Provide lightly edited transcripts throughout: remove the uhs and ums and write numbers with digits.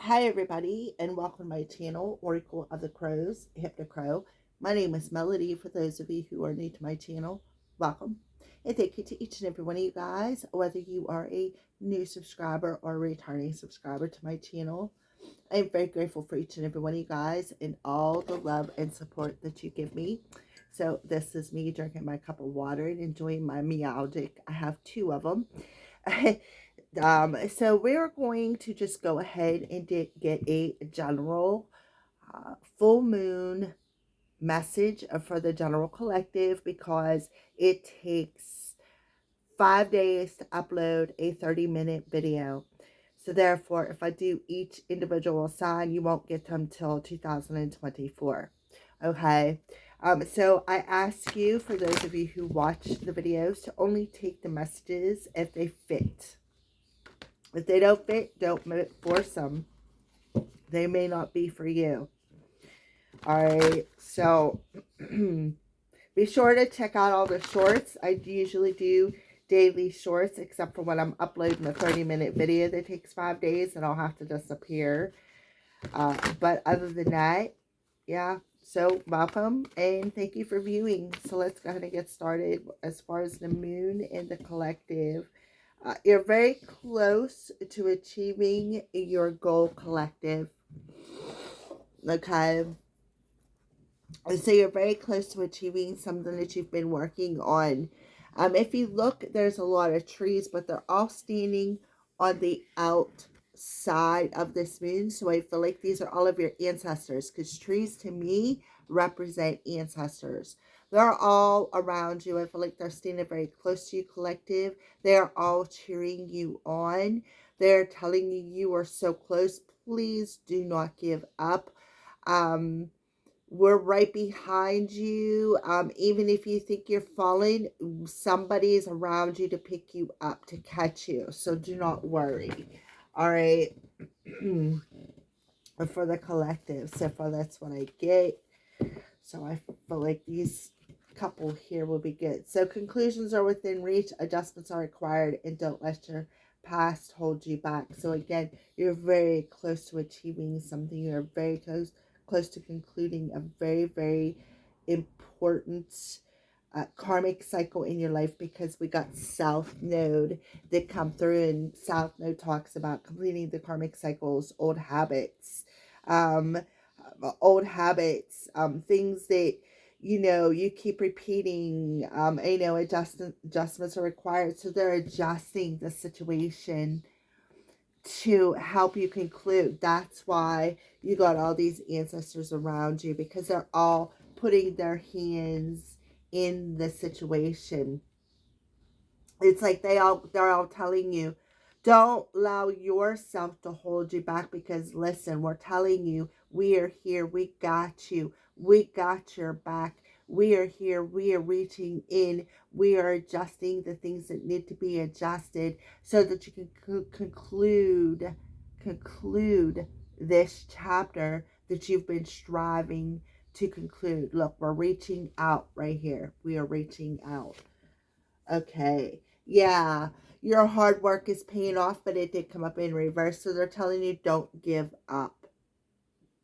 Hi everybody and welcome to my channel, Oracle of the Crows, Hypnocrow. My name is Melody. For those of you who are new to my channel, welcome. And thank you to each and every one of you guys, whether you are a new subscriber or a returning subscriber to my channel. I'm very grateful for each and every one of you guys and all the love and support that you give me. So this is me drinking my cup of water and enjoying my meowdic. I have two of them. So we're going to just go ahead and get a general full moon message for the general collective, because it takes 5 days to upload a 30-minute video. So therefore, if I do each individual sign, you won't get them till 2024. Okay. So I ask you, for those of you who watch the videos, to only take the messages if they fit. If they don't fit, don't force them. They may not be for you. Alright, so be sure to check out all the shorts. I usually do daily shorts, except for when I'm uploading a 30-minute video that takes 5 days, and I'll have to disappear. But other than that, yeah. So welcome and thank you for viewing. So let's go ahead and get started. As far as the moon and the collective, you're very close to achieving your goal, collective. Okay. So you're very close to achieving something that you've been working on. If you look, there's a lot of trees, but they're all standing on the outside of this moon. So I feel like these are all of your ancestors, because trees to me represent ancestors. They're all around you. I feel like they're standing very close to you, collective. They're all cheering you on. They're telling you you are so close. Please do not give up. We're right behind you. Even if you think you're falling, somebody is around you to pick you up, to catch you. So do not worry. All right. For the collective. So far, that's what I get. So I feel like these couple here will be good. So conclusions are within reach. Adjustments are required. And don't let your past hold you back. So again, you're very close to achieving something. You're very close to concluding a very, very important karmic cycle in your life, because we got South Node that come through, and South Node talks about completing the karmic cycles, old habits, things that you keep repeating. Adjustments are required, so they're adjusting the situation to help you conclude. That's why you got all these ancestors around you, because they're all putting their hands in the situation. It's like they're all telling you, don't allow yourself to hold you back, because listen, we're telling you, we are here, we got you, we got your back, we are here, we are reaching in, we are adjusting the things that need to be adjusted, so that you can conclude this chapter that you've been striving to conclude. Look, we're reaching out right here. We are reaching out. Okay. Yeah. Your hard work is paying off, but it did come up in reverse. So they're telling you, don't give up.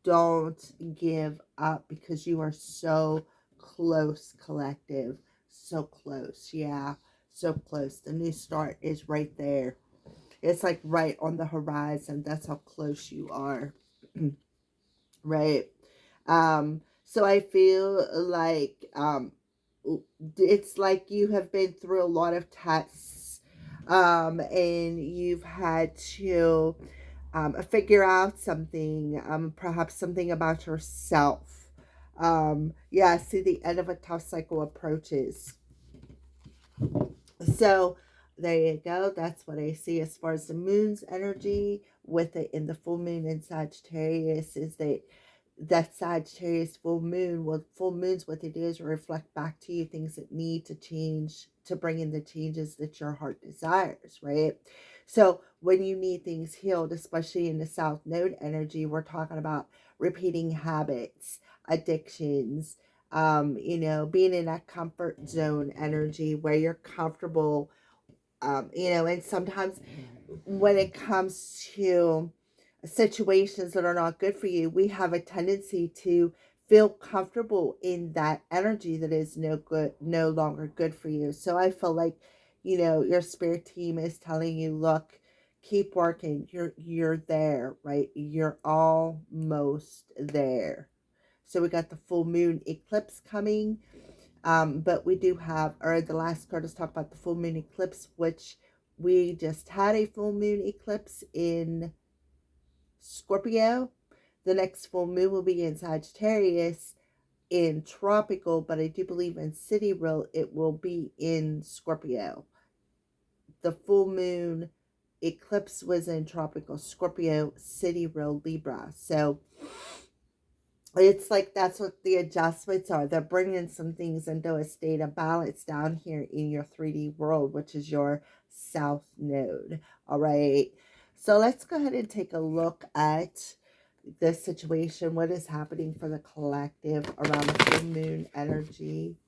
Don't give up, because you are so close, collective. So close. Yeah. So close. The new start is right there. It's like right on the horizon. That's how close you are. Right. So I feel like it's like you have been through a lot of tests, and you've had to figure out something, perhaps something about yourself. Yeah, see, the end of a tough cycle approaches. So there you go. That's what I see as far as the moon's energy with it in the full moon in Sagittarius, is that Sagittarius full moon. Well, full moons, what they do is reflect back to you things that need to change, to bring in the changes that your heart desires, right? So when you need things healed, especially in the South Node energy, we're talking about repeating habits, addictions, being in that comfort zone energy where you're comfortable, and sometimes when it comes to situations that are not good for you, we have a tendency to feel comfortable in that energy that is no longer good for you. So I feel like, your spirit team is telling you, look, keep working. You're there, right? You're almost there. So we got the full moon eclipse coming. But we do have, or the last card is talk about the full moon eclipse, which we just had a full moon eclipse in Scorpio. The next full moon will be in Sagittarius in tropical, but I do believe in sidereal it will be in Scorpio. The full moon eclipse was in tropical Scorpio, sidereal Libra. So it's like that's what the adjustments are. They're bringing some things into a state of balance down here in your 3D world, which is your south node. All right. So let's go ahead and take a look at this situation. What is happening for the collective around the full moon energy?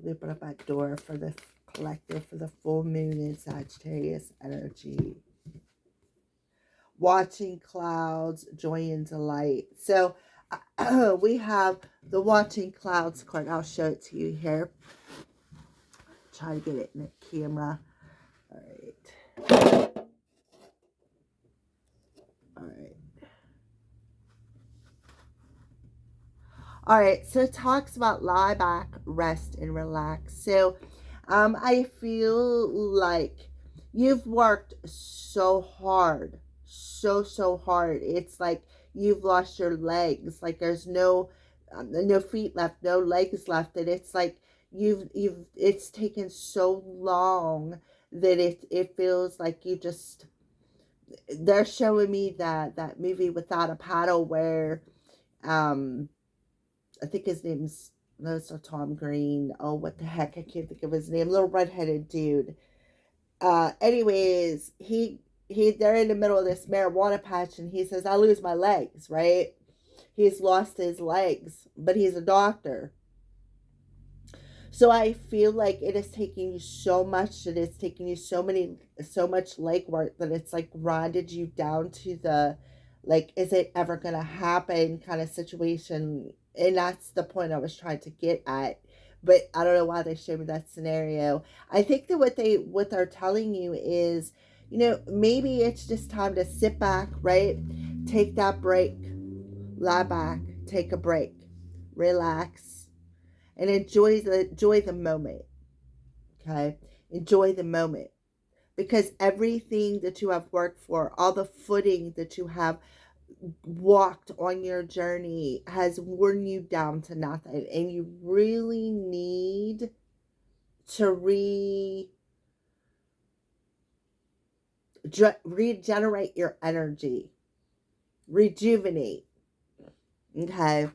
Open up that door for the collective for the full moon in Sagittarius energy. Watching clouds, joy and delight. So we have the watching clouds card. I'll show it to you here. Try to get it in the camera. All right. All right. All right. So it talks about lie back, rest, and relax. So I feel like you've worked so hard, so hard. It's like you've lost your legs. Like there's no feet left, no legs left, and it's like it's taken so long that it feels like you just. They're showing me that movie Without a Paddle where I think his name's. No, it's not Tom Green. Oh, what the heck? I can't think of his name. Little redheaded dude. Anyways, they're in the middle of this marijuana patch and he says, I lose my legs, right? He's lost his legs, but he's a doctor. So I feel like it is taking you so much, that it's taking you so much legwork that it's like grinded you down to the, like, is it ever going to happen kind of situation. And that's the point I was trying to get at. But I don't know why they showed me that scenario. I think that what they're telling you is, maybe it's just time to sit back, right? Take that break, lie back, take a break, relax, and enjoy the moment. Okay, enjoy the moment, because everything that you have worked for, all the footing that you have walked on your journey has worn you down to nothing, and you really need to regenerate your energy, rejuvenate. Okay,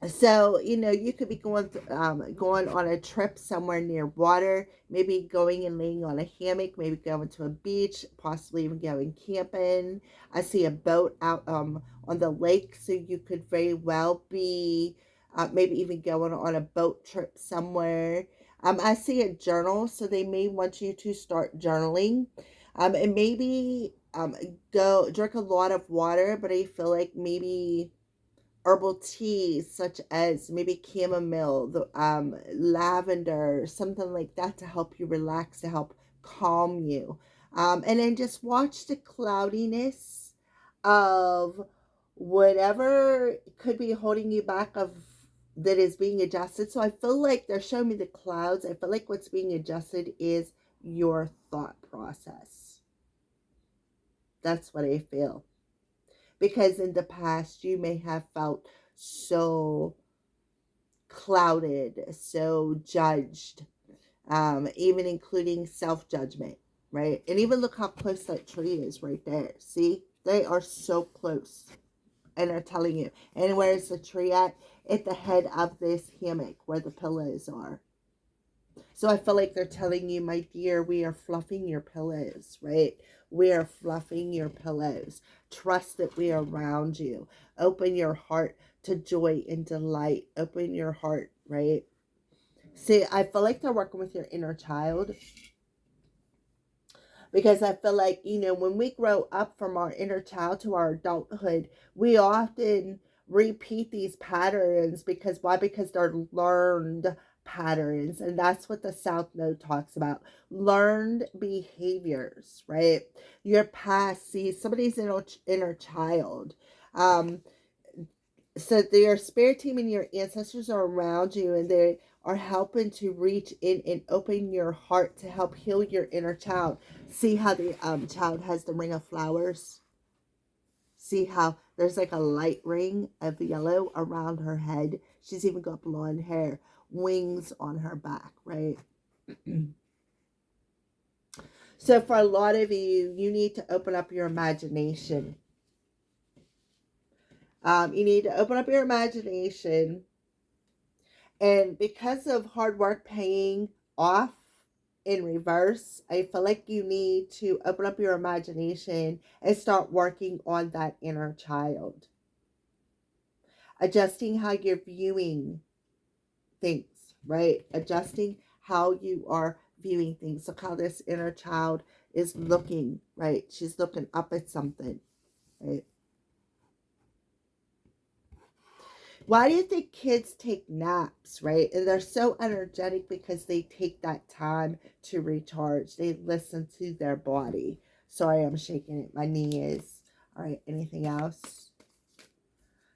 so you could be going on a trip somewhere near water, maybe going and laying on a hammock, maybe going to a beach, possibly even going camping. I see a boat out on the lake, so you could very well be maybe even going on a boat trip somewhere. I see a journal, so they may want you to start journaling, and maybe go drink a lot of water. But I feel like maybe herbal teas such as maybe chamomile, the lavender, something like that, to help you relax, to help calm you. And then just watch the cloudiness of whatever could be holding you back of that is being adjusted. So I feel like they're showing me the clouds. I feel like what's being adjusted is your thought process. That's what I feel. Because in the past, you may have felt so clouded, so judged, even including self-judgment, right? And even look how close that tree is right there. See? They are so close. And they're telling you. And where is the tree at? At the head of this hammock where the pillows are. So I feel like they're telling you, my dear, we are fluffing your pillows, right? We are fluffing your pillows. Trust that we are around you. Open your heart to joy and delight. Open your heart, right? See, I feel like they're working with your inner child. Because I feel like, when we grow up from our inner child to our adulthood, we often repeat these patterns. Because why? Because they're learned patterns. And that's what the South Node talks about. Learned behaviors, right? Your past, see, somebody's inner child. Um, so your spirit team and your ancestors are around you, and they are helping to reach in and open your heart to help heal your inner child. See how the child has the ring of flowers? See how there's like a light ring of yellow around her head? She's even got blonde hair, wings on her back, right? So for a lot of you, you need to open up your imagination. You need to open up your imagination. And because of hard work paying off in reverse, I feel like you need to open up your imagination and start working on that inner child. Adjusting how you're viewing things, right? Adjusting how you are viewing things. Look how this inner child is looking, right? She's looking up at something, right? Why do you think kids take naps, right? And they're so energetic because they take that time to recharge. They listen to their body. Sorry, I'm shaking it. My knee is. All right, anything else?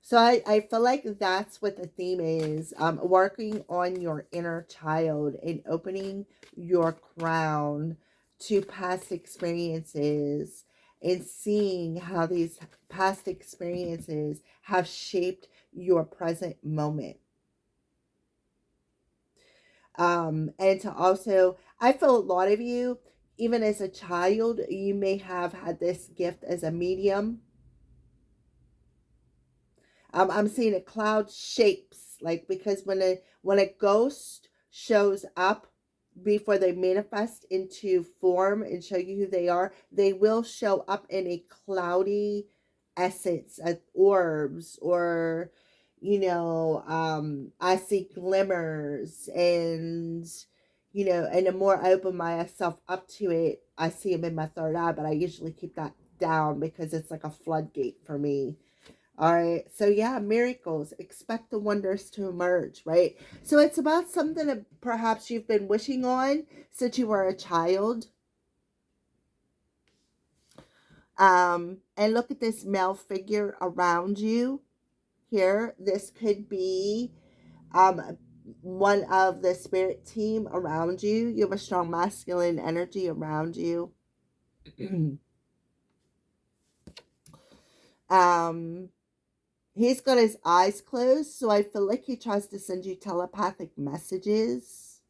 So I feel like that's what the theme is. Working on your inner child and opening your crown to past experiences and seeing how these past experiences have shaped your present moment. And to also, I feel a lot of you, even as a child, you may have had this gift as a medium. I'm seeing a cloud shapes, like, because when a ghost shows up before they manifest into form and show you who they are, they will show up in a cloudy essence, orbs, or I see glimmers, and and the more I open myself up to it, I see them in my third eye. But I usually keep that down because it's like a floodgate for me. All right. So yeah, miracles. Expect the wonders to emerge, right? So it's about something that perhaps you've been wishing on since you were a child. And look at this male figure around you here. This could be one of the spirit team around you. You have a strong masculine energy around you. um He's got his eyes closed, so I feel like he tries to send you telepathic messages.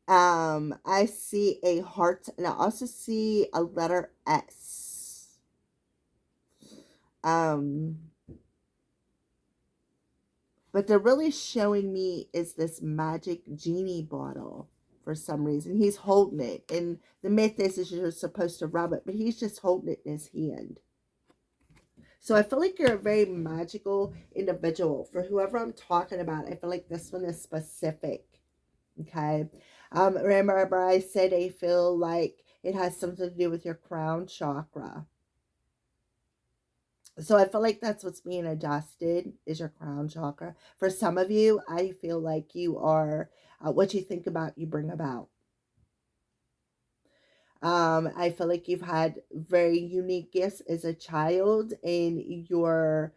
I see a heart, and I also see a letter S. Um, but they're really showing me is this magic genie bottle for some reason. He's holding it, and the myth is you're supposed to rub it, but he's just holding it in his hand. So I feel like you're a very magical individual. For whoever I'm talking about, I feel like this one is specific. Okay. Remember I said I feel like it has something to do with your crown chakra. So I feel like that's what's being adjusted is your crown chakra. For some of you, I feel like you are, what you think about, you bring about. I feel like you've had very unique gifts as a child, and your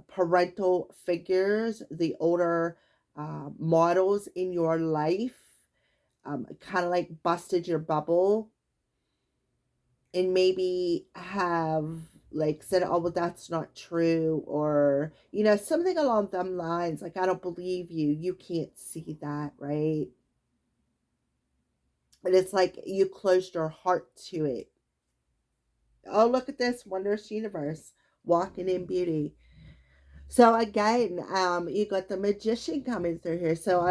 parental figures, the older models in your life, kind of like busted your bubble and maybe have like said, oh, well, that's not true, or something along them lines, like, I don't believe you, you can't see that, right? And it's like you closed your heart to it. Oh, look at this wondrous universe, walking in beauty. So again, you got the magician coming through here. So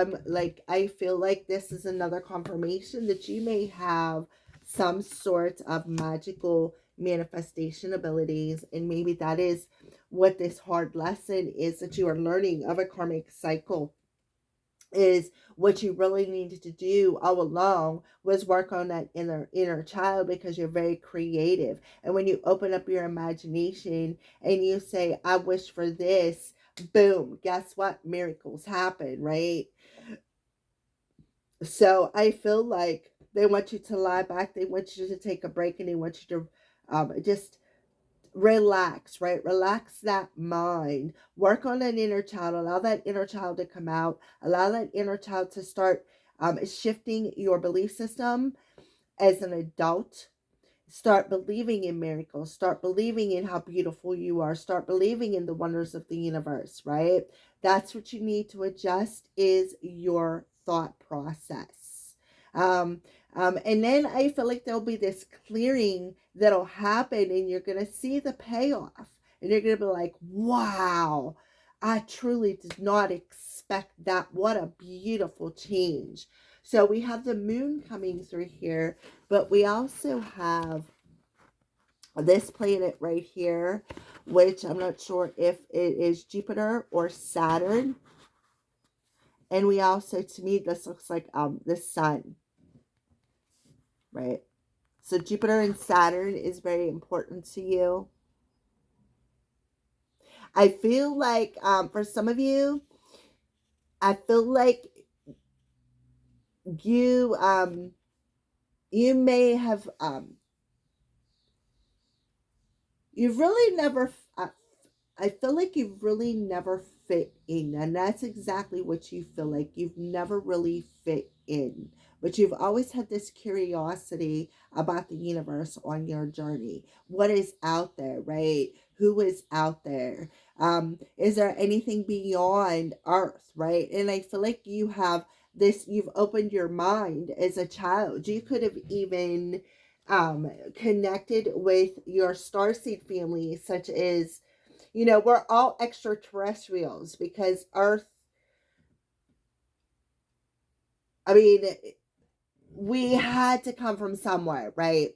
I feel like this is another confirmation that you may have some sort of magical manifestation abilities. And maybe that is what this hard lesson is that you are learning of a karmic cycle. is what you really needed to do all along was work on that inner child, because you're very creative. And when you open up your imagination and you say, I wish for this, boom, guess what? Miracles happen, right? So I feel like they want you to lie back, they want you to take a break, and they want you to just relax, right? Relax that mind. Work on an inner child. Allow that inner child to come out. Allow that inner child to start shifting your belief system as an adult. Start believing in miracles. Start believing in how beautiful you are. Start believing in the wonders of the universe, right? That's what you need to adjust, is your thought process. Um, and then I feel like there'll be this clearing that'll happen, and you're going to see the payoff. And you're going to be like, wow, I truly did not expect that. What a beautiful change. So we have the moon coming through here, but we also have this planet right here, which I'm not sure if it is Jupiter or Saturn. And we also, to me, this looks like the sun, right? So Jupiter and Saturn is very important to you. I feel like for some of you, I feel like you you may have you've really never I feel like you've really never fit in, and that's exactly what you feel like. You've never really fit in, but you've always had this curiosity about the universe on your journey. What is out there, right? Who is out there? Is there anything beyond Earth, right? And I feel like you have this, you've opened your mind as a child. You could have even connected with your starseed family, such as, we're all extraterrestrials, because Earth, I mean, we had to come from somewhere, right?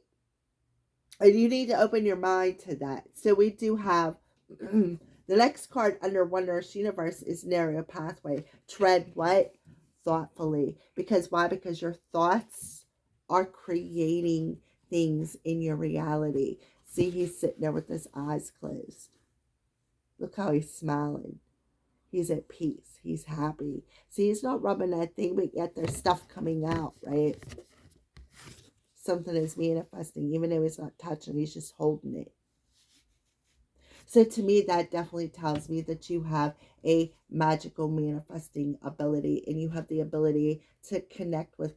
And you need to open your mind to that. So we do have the next card under Wondrous Universe is Narrow Pathway. Tread what? Thoughtfully. Because why? Because your thoughts are creating things in your reality. See, he's sitting there with his eyes closed. Look how he's smiling. He's at peace. He's happy. See, he's not rubbing that thing, but yet there's stuff coming out, right? Something is manifesting, even though he's not touching, he's just holding it. So to me, that definitely tells me that you have a magical manifesting ability, and you have the ability to connect with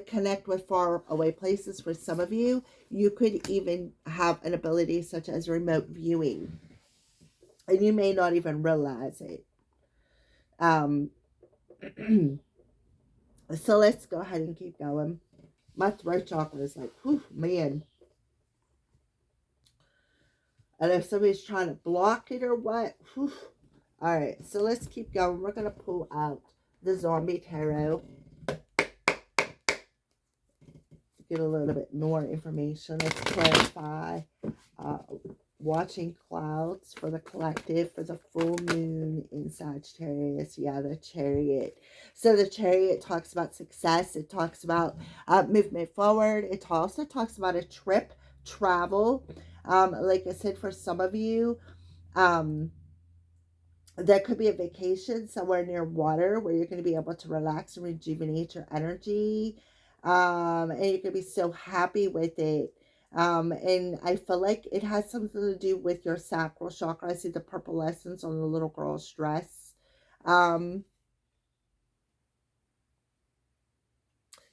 connect with far away places. For some of you, you could even have an ability such as remote viewing, and you may not even realize it. So let's go ahead and keep going. My throat chakra is like, whew, man. I don't know if somebody's trying to block it or what. Whew. All right, so let's keep going. We're going to pull out the Zombie Tarot. Get a little bit more information. Let's clarify. Watching clouds for the collective, for the full moon in Sagittarius. Yeah, the Chariot. So the Chariot talks about success. It talks about movement forward. It also talks about a trip, travel. Like I said, for some of you, there could be a vacation somewhere near water where you're going to be able to relax and rejuvenate your energy. And you're going to be so happy with it. And I feel like it has something to do with your sacral chakra. I see the purple essence on the little girl's dress.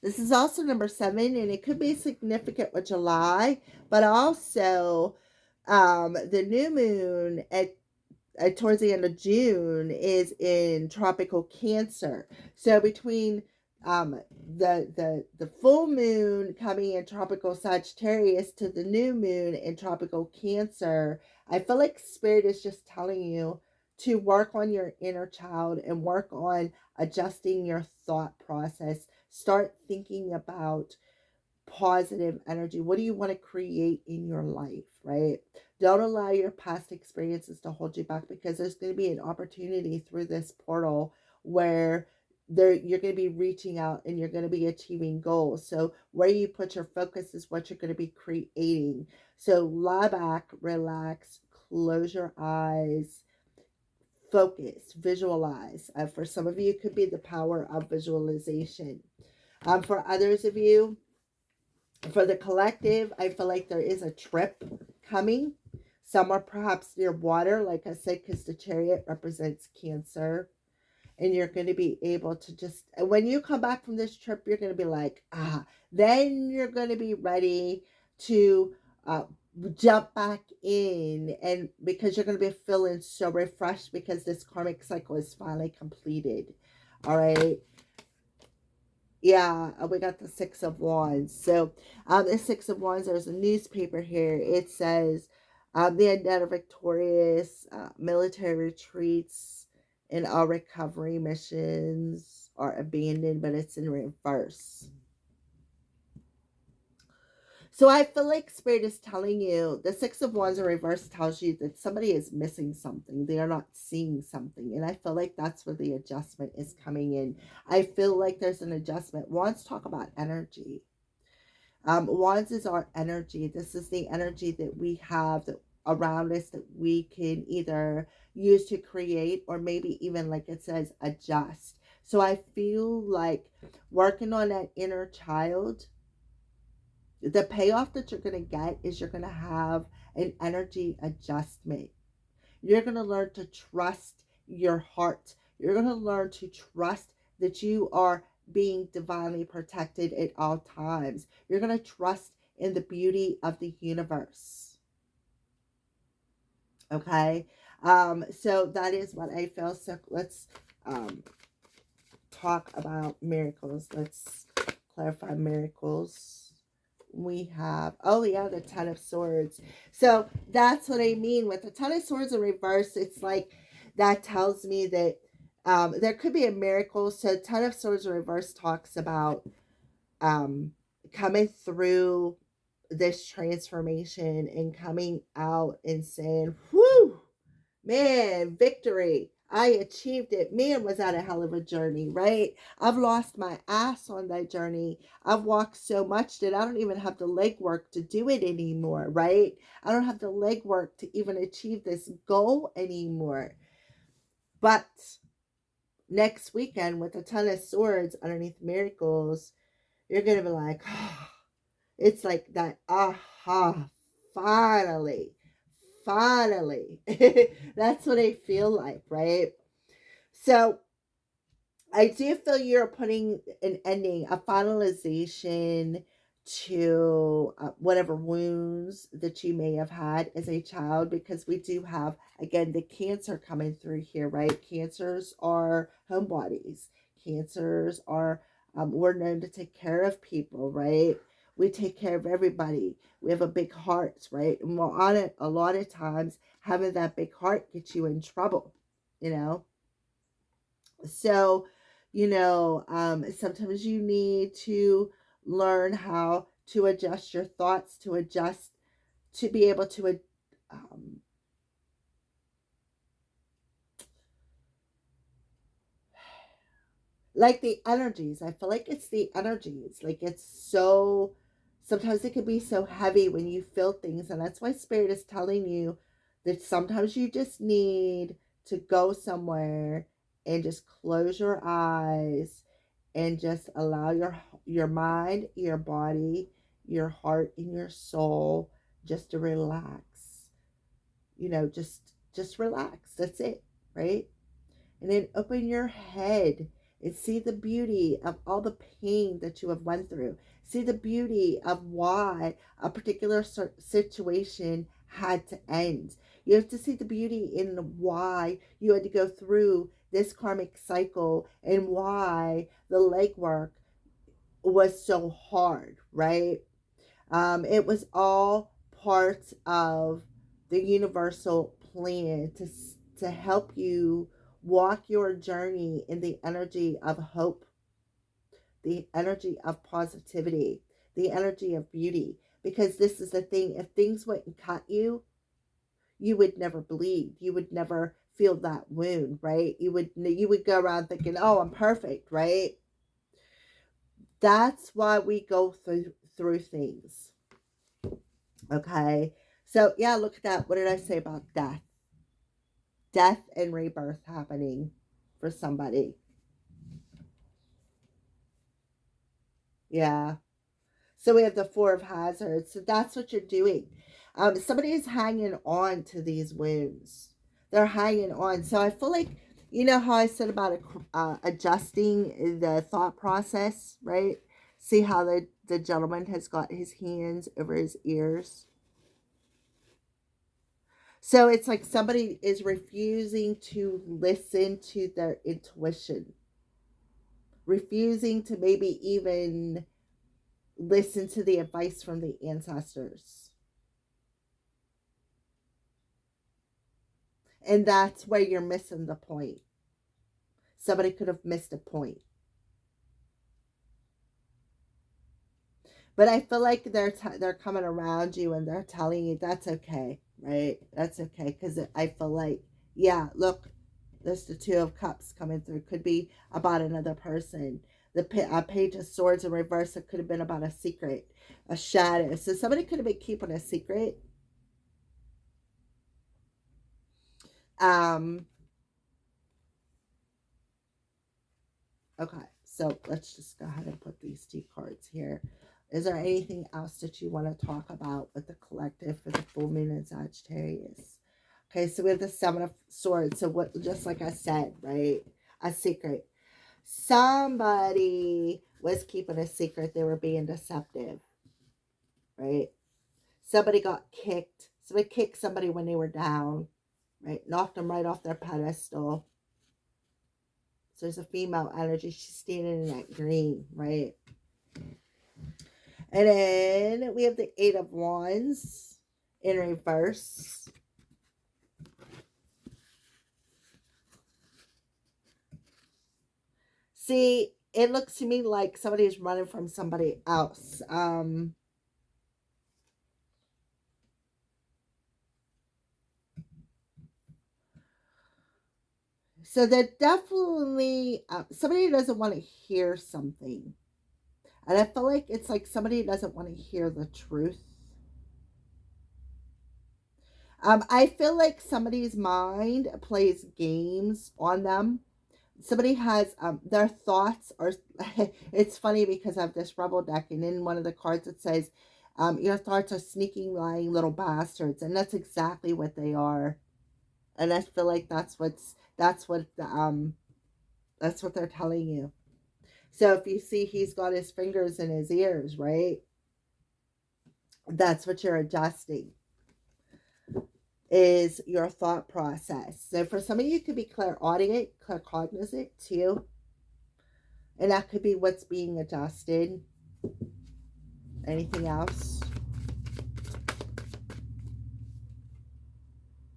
This is also number 7, and it could be significant with July, but also the new moon towards the end of June is in tropical Cancer. So between the full moon coming in tropical Sagittarius to the new moon in tropical Cancer, I feel like Spirit is just telling you to work on your inner child and work on adjusting your thought process. Start thinking about positive energy. What do you want to create in your life, right? Don't allow your past experiences to hold you back, because there's going to be an opportunity through this portal where there, you're going to be reaching out and you're going to be achieving goals. So where you put your focus is what you're going to be creating. So lie back, relax, close your eyes, focus, visualize. For some of you, it could be the power of visualization. For others of you, for the collective, I feel like there is a trip coming. Somewhere perhaps near water, like I said, because the chariot represents Cancer. And you're going to be able to just, when you come back from this trip, you're going to be like, then you're going to be ready to uh, jump back in. And because you're going to be feeling so refreshed because this karmic cycle is finally completed. All right. Yeah, we got the Six of Wands. So the Six of Wands, there's a newspaper here. It says the undead are victorious, military retreats and all recovery missions are abandoned, but it's in reverse. So I feel like Spirit is telling you, the Six of Wands in reverse tells you that somebody is missing something. They are not seeing something. And I feel like that's where the adjustment is coming in. I feel like there's an adjustment. Wands talk about energy. Wands is our energy. This is the energy that we have that around us that we can either use to create or maybe even, like it says, adjust. So I feel like working on that inner child, the payoff that you're going to get is you're going to have an energy adjustment. You're going to learn to trust your heart. You're going to learn to trust that you are being divinely protected at all times. You're going to trust in the beauty of the universe. Okay. So that is what I feel. So let's talk about miracles. Let's clarify miracles. We have, oh yeah, the Ten of Swords. So that's what I mean with the Ten of Swords in reverse. It's like that tells me that there could be a miracle. So Ten of Swords in reverse talks about coming through this transformation and coming out and saying, whoo, man, victory. I achieved it. Man, was that a hell of a journey, right? I've lost my ass on that journey. I've walked so much that I don't even have the legwork to do it anymore, right? I don't have the legwork to even achieve this goal anymore. But next weekend with a Ton of Swords underneath miracles, you're going to be like, oh, it's like that, aha, finally. Finally. That's what I feel like, right? So I do feel you're putting an ending, a finalization to whatever wounds that you may have had as a child, because we do have, again, the Cancer coming through here, right? Cancers are homebodies. Cancers are, we're known to take care of people, right? We take care of everybody. We have a big heart, right? And we're on it a lot of times. Having that big heart gets you in trouble, you know? So, sometimes you need to learn how to adjust your thoughts, to adjust, to be able to, um, like the energies. I feel like it's the energies. Like it's so, sometimes it can be so heavy when you feel things. And that's why Spirit is telling you that sometimes you just need to go somewhere and just close your eyes and just allow your mind, your body, your heart, and your soul just to relax. Just relax. That's it, right? And then open your head and see the beauty of all the pain that you have went through. See the beauty of why a particular situation had to end. You have to see the beauty in why you had to go through this karmic cycle and why the legwork was so hard, right? It was all part of the universal plan to help you walk your journey in the energy of hope, the energy of positivity, the energy of beauty. Because this is the thing, if things wouldn't cut you, you would never bleed. You would never feel that wound, right? You would go around thinking, oh, I'm perfect, right? That's why we go through things. Okay. So yeah, look at that. What did I say about death? Death and rebirth happening for somebody. Yeah. So we have the Four of Hazards. So that's what you're doing. Somebody is hanging on to these wounds. They're hanging on. So I feel like, you know how I said about adjusting the thought process, right? See how the gentleman has got his hands over his ears. So it's like somebody is refusing to listen to their intuition, refusing to maybe even listen to the advice from the ancestors. And that's where you're missing the point. Somebody could have missed a point. But I feel like they're coming around you and they're telling you that's okay, right? That's okay, because I feel like, yeah, look, there's the Two of Cups coming through. Could be about another person. The Page of Swords in reverse. It could have been about a secret, a shadow. So somebody could have been keeping a secret. Um. Okay, so let's just go ahead and put these two cards here. Is there anything else that you want to talk about with the collective for the full moon in Sagittarius? Okay, so we have the Seven of Swords. So what, just like I said, right? A secret. Somebody was keeping a secret. They were being deceptive, right? Somebody got kicked. Somebody kicked somebody when they were down, right? Knocked them right off their pedestal. So there's a female energy. She's standing in that green, right? And then we have the Eight of Wands in reverse. See, it looks to me like somebody's running from somebody else. So they're definitely somebody doesn't want to hear something. And I feel like it's like somebody doesn't want to hear the truth. I feel like somebody's mind plays games on them. Somebody has their thoughts are it's funny because I have this rebel deck, and in one of the cards it says your thoughts are sneaking, lying little bastards, and that's exactly what they are. And I feel like that's what they're telling you. So if you see he's got his fingers in his ears, right, that's what you're adjusting, is your thought process. So for some of you, it could be clairaudient, claircognizant too, and that could be what's being adjusted. Anything else?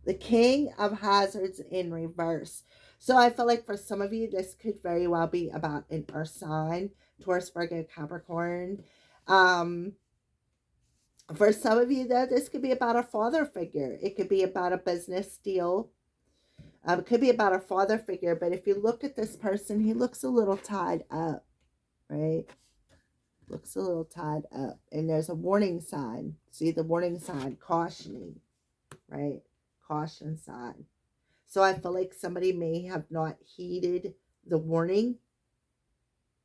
The King of Hazards in reverse. So I feel like for some of you, this could very well be about an earth sign, Taurus, Virgo, Capricorn. Um, for some of you, though, this could be about a father figure. It could be about a business deal. It could be about a father figure. But if you look at this person, he looks a little tied up, right? Looks a little tied up. And there's a warning sign. See the warning sign, cautioning, right? Caution sign. So I feel like somebody may have not heeded the warning,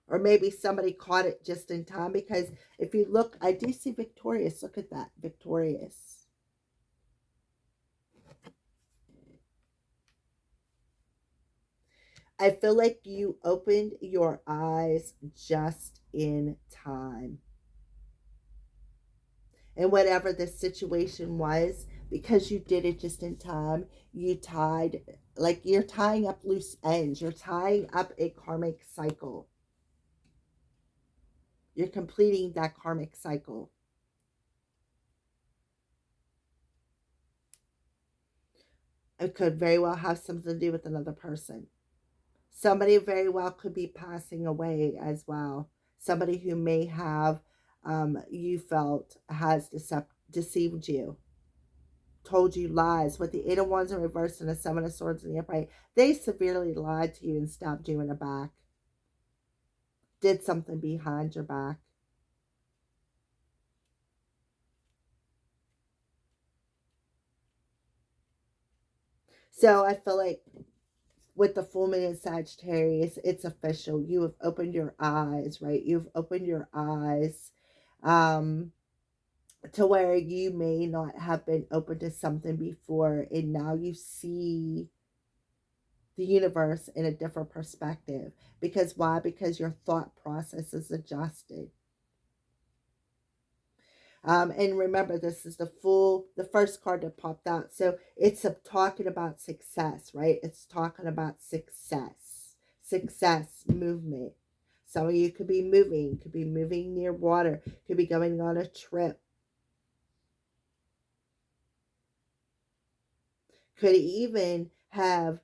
or maybe somebody caught it just in time, because if you look, I do see victorious. Look at that, victorious. I feel like you opened your eyes just in time. And whatever the situation was, because you did it just in time, you tied, like you're tying up loose ends. You're tying up a karmic cycle. You're completing that karmic cycle. It could very well have something to do with another person. Somebody very well could be passing away as well. Somebody who may have, you felt has deceived you. told you lies. With the Eight of Wands in reverse and the Seven of Swords in the upright, they severely lied to you and stabbed you in the back. Did something behind your back. So I feel like with the full moon in Sagittarius, it's official. You have opened your eyes, right? You've opened your eyes to where you may not have been open to something before, and now you see the universe in a different perspective. Because why? Because your thought process is adjusted. And remember, this is the first card that popped out. So it's talking about success, right? It's talking about success, movement. Some of you could be moving near water, could be going on a trip. Could even have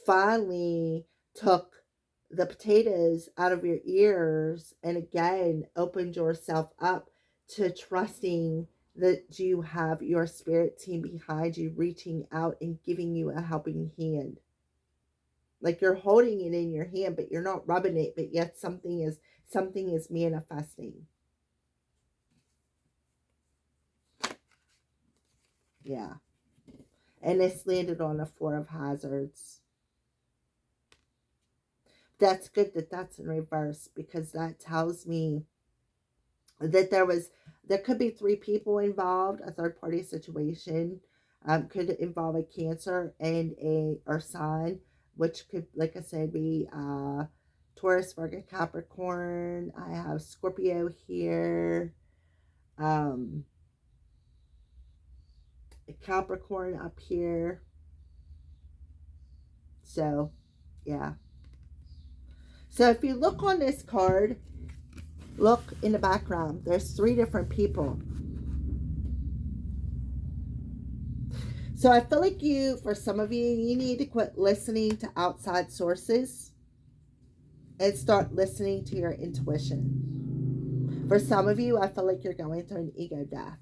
finally took the potatoes out of your ears and again opened yourself up to trusting that you have your spirit team behind you, reaching out and giving you a helping hand. Like you're holding it in your hand, but you're not rubbing it, but yet something is manifesting. Yeah. And it's landed on the Four of Hazards. That's good that that's in reverse, because that tells me that there could be three people involved. A third party situation could involve a Cancer and a Earth sign, which could, like I said, be Taurus, Virgo, Capricorn. I have Scorpio here, a Capricorn up here. So yeah. So if you look on this card, look in the background, there's three different people. So I feel like for some of you, you need to quit listening to outside sources and start listening to your intuition. For some of you, I feel like you're going through an ego death.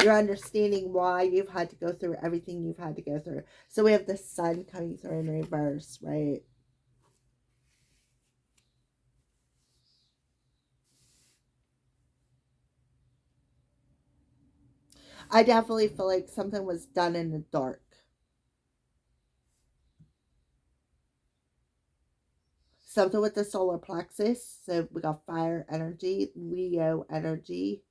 You're understanding why you've had to go through everything you've had to go through. So we have the Sun coming through in reverse, right? I definitely feel like something was done in the dark. Something with the solar plexus. So we got fire energy, Leo energy.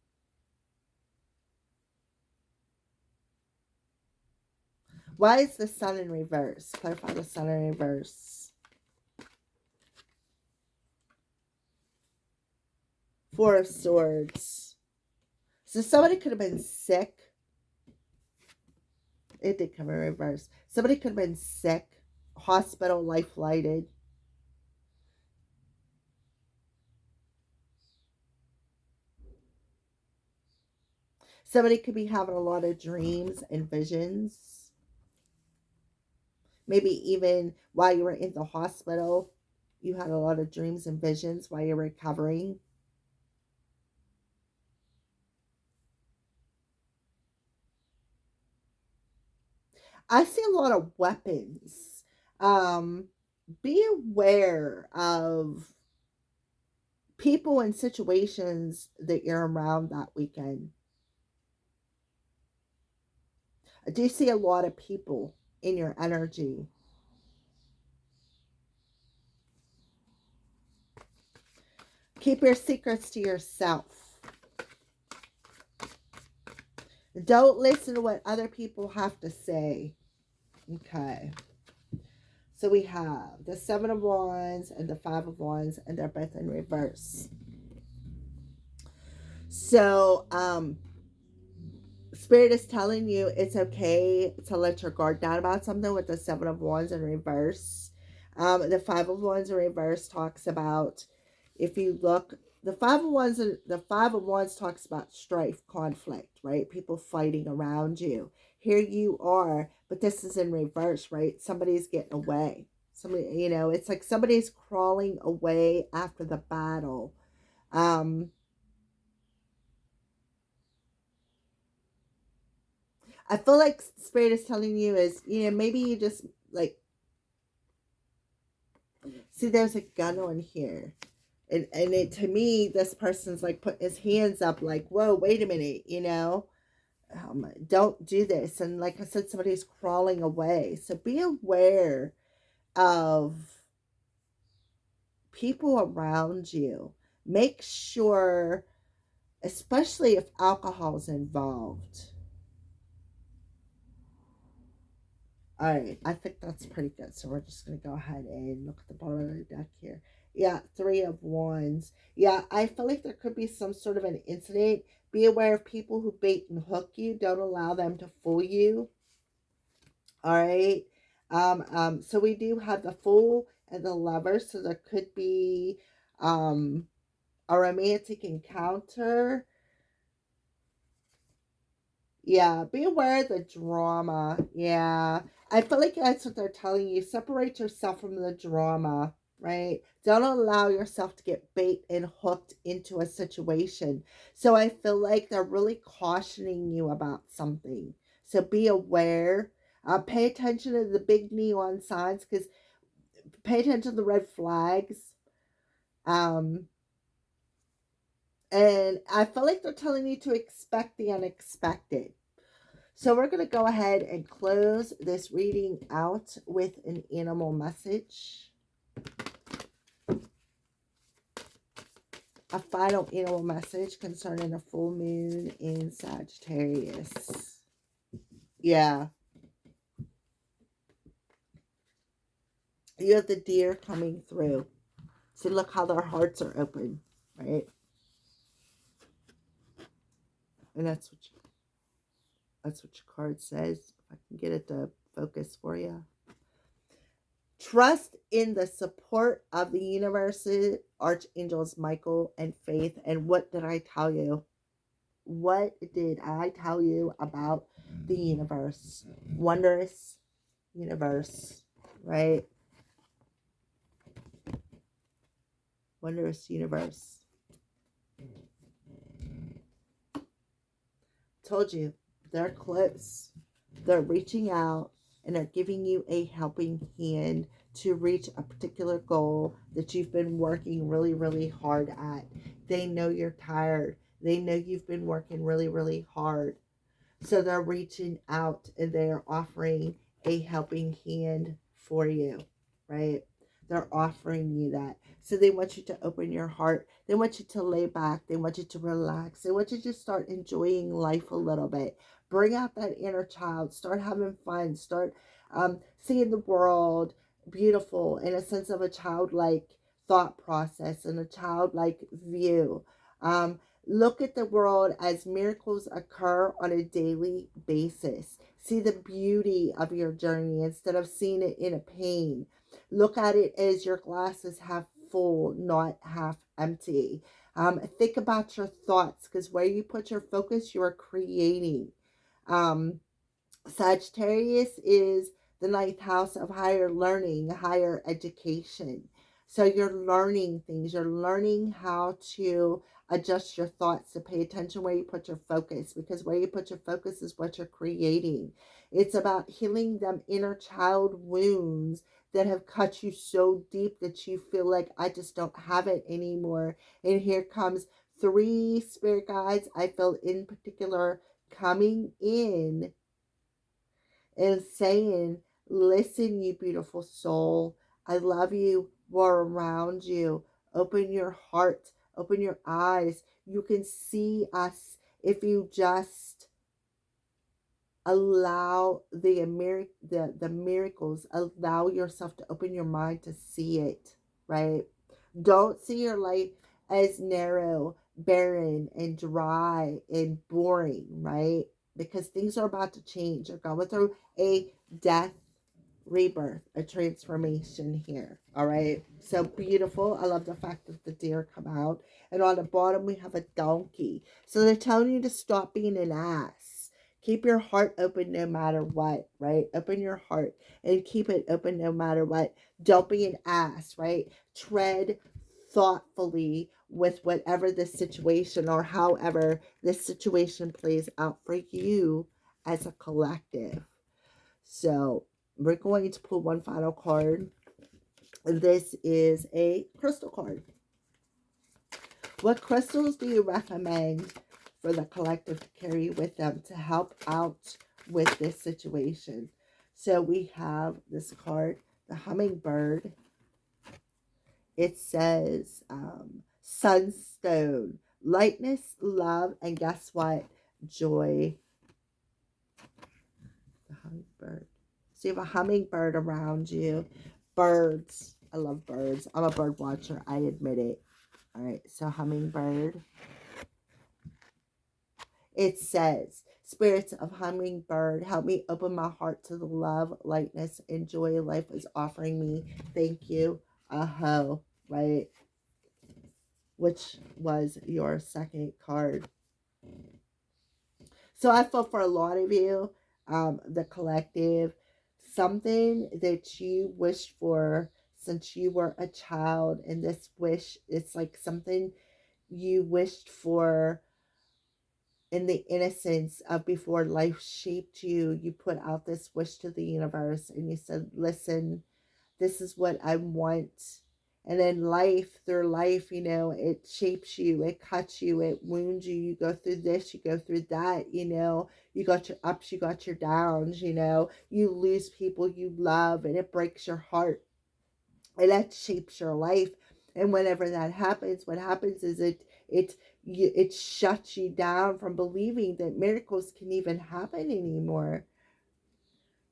Why is the Sun in reverse? Clarify the Sun in reverse. Four of Swords. So somebody could have been sick. It did come in reverse. Somebody could have been sick, hospital, life flighted. Somebody could be having a lot of dreams and visions. Maybe even while you were in the hospital, you had a lot of dreams and visions while you're recovering. I see a lot of weapons. Be aware of people and situations that you're around that weekend. I do see a lot of people in your energy. Keep your secrets to yourself. Don't listen to what other people have to say. Okay. So we have the Seven of Wands and the Five of Wands, and they're both in reverse. So, Spirit is telling you it's okay to let your guard down about something with the Seven of Wands in reverse. The Five of Wands in reverse talks about, if you look, the Five of Wands talks about strife, conflict, right? People fighting around you. Here you are, but this is in reverse, right? Somebody's getting away. Somebody, it's like somebody's crawling away after the battle. I feel like Spirit is telling you is, maybe you just like, see, there's a gun on here. And it, to me, this person's like putting his hands up like, whoa, wait a minute, don't do this. And like I said, somebody's crawling away. So be aware of people around you. Make sure, especially if alcohol's involved. All right, I think that's pretty good. So we're just going to go ahead and look at the bottom of the deck here. Yeah, 3 of Wands. Yeah, I feel like there could be some sort of an incident. Be aware of people who bait and hook you. Don't allow them to fool you. All right. So we do have the Fool and the Lover. So there could be a romantic encounter. Yeah, be aware of the drama. Yeah. I feel like that's what they're telling you. Separate yourself from the drama, right? Don't allow yourself to get bait and hooked into a situation. So I feel like they're really cautioning you about something. So be aware. Pay attention to the big neon signs, because pay attention to the red flags. Um, and I feel like they're telling you to expect the unexpected. So we're going to go ahead and close this reading out with an animal message. A final animal message concerning a full moon in Sagittarius. Yeah. You have the deer coming through. See, look how their hearts are open, right? And that's what your card says. If I can get it to focus for you. Trust in the support of the universe, archangels Michael and Faith. And what did I tell you? What did I tell you about the universe? Wondrous universe, right? Wondrous universe. Told you, they're close. They're reaching out and they're giving you a helping hand to reach a particular goal that you've been working really, really hard at. They know you're tired. They know you've been working really, really hard. So they're reaching out and they're offering a helping hand for you, right? They're offering you that. So they want you to open your heart. They want you to lay back. They want you to relax. They want you to start enjoying life a little bit. Bring out that inner child. Start having fun. Start seeing the world beautiful in a sense of a childlike thought process and a childlike view. Look at the world as miracles occur on a daily basis. See the beauty of your journey instead of seeing it in a pain. Look at it as your glass is half full, not half empty. Think about your thoughts, because where you put your focus, you are creating. Sagittarius is the 9th house of higher learning, higher education. So you're learning things. You're learning how to adjust your thoughts, to pay attention where you put your focus, because where you put your focus is what you're creating. It's about healing them inner child wounds that have cut you so deep that you feel like, I just don't have it anymore. And here comes 3 spirit guides I feel in particular coming in and saying, listen, you beautiful soul, I love you. We're around you. Open your heart, open your eyes. You can see us if you just allow the miracles, allow yourself to open your mind to see it, right? Don't see your life as narrow, barren, and dry and boring, right? Because things are about to change. You're going through a death, rebirth, a transformation here. All right. So beautiful. I love the fact that the deer come out. And on the bottom, we have a donkey. So they're telling you to stop being an ass. Keep your heart open no matter what, right? Open your heart and keep it open no matter what. Don't be an ass, right? Tread thoughtfully with whatever the situation or however this situation plays out for you as a collective. So we're going to pull one final card. This is a crystal card. What crystals do you recommend for the collective to carry with them to help out with this situation? So we have this card, the hummingbird. It says sunstone, lightness, love, and guess what? Joy. The hummingbird. So you have a hummingbird around you. Birds. I love birds. I'm a bird watcher. I admit it. All right. So hummingbird. It says, spirits of hummingbird, help me open my heart to the love, lightness, and joy life is offering me. Thank you. Aho. Right? Which was your second card. So I feel for a lot of you, the collective, something that you wished for since you were a child, and this wish, it's like something you wished for in the innocence of before life shaped you. You put out this wish to the universe and you said, listen, this is what I want. And then life, through life, it shapes you, it cuts you, it wounds you. You go through this, you go through that, you got your ups, you got your downs, you lose people you love and it breaks your heart. And that shapes your life. And whenever that happens, what happens is it shuts you down from believing that miracles can even happen anymore.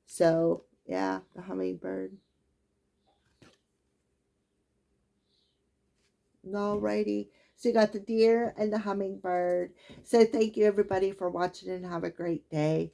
So yeah, the hummingbird. Alrighty. So you got the deer and the hummingbird. So thank you everybody for watching and have a great day.